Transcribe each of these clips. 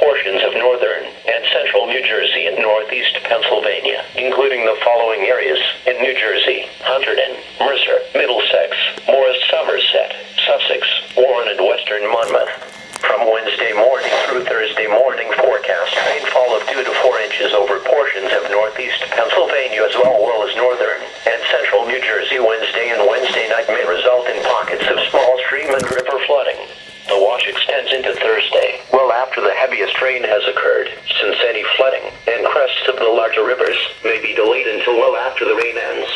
portions of northern and central New Jersey and northeast Pennsylvania, including the following areas in New Jersey: Hunterdon, Mercer, Middlesex, Morris, Somerset, Sussex, Warren, and western Monmouth. From Wednesday morning through Thursday morning, forecast rainfall of 2 to 4 inches over portions of northeast Pennsylvania as well as northern and central New Jersey. Wednesday and Wednesday night may result in pockets of small stream and river flooding. The watch extends into Thursday, well after the heaviest rain has occurred, since any flooding and crests of the larger rivers may be delayed until well after the rain ends.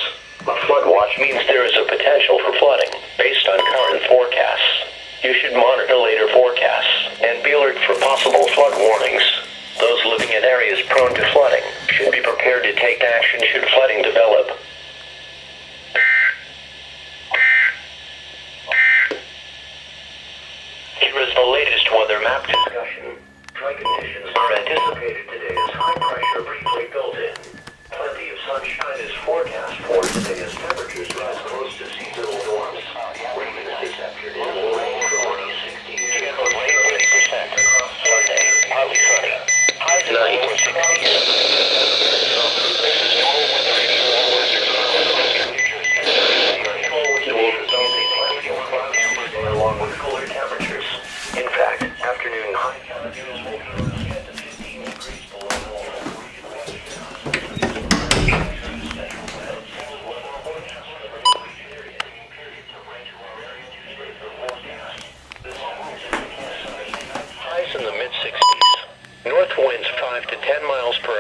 A flood watch means there is a potential for flooding based on current forecasts. You should monitor later forecasts and be alert for possible flood warnings. Those living in areas prone to flooding should be prepared to take action should flooding develop. Here is the latest weather map discussion. Dry conditions are anticipated today as high pressure briefly built in. Plenty of sunshine is forecast for today as temperatures rise close to seasonal norms. Rain this afternoon will range from 60 to 80%. Sunday, partly sunny. Highs in the lower 60s. This is normal weather radio Western New Jersey. The will result in plenty of clouds today along with cooler temperatures. In fact, afternoon high temperatures will be 10 to 15 degrees below normal. Highs in the mid-60s. North winds 5 to 10 miles per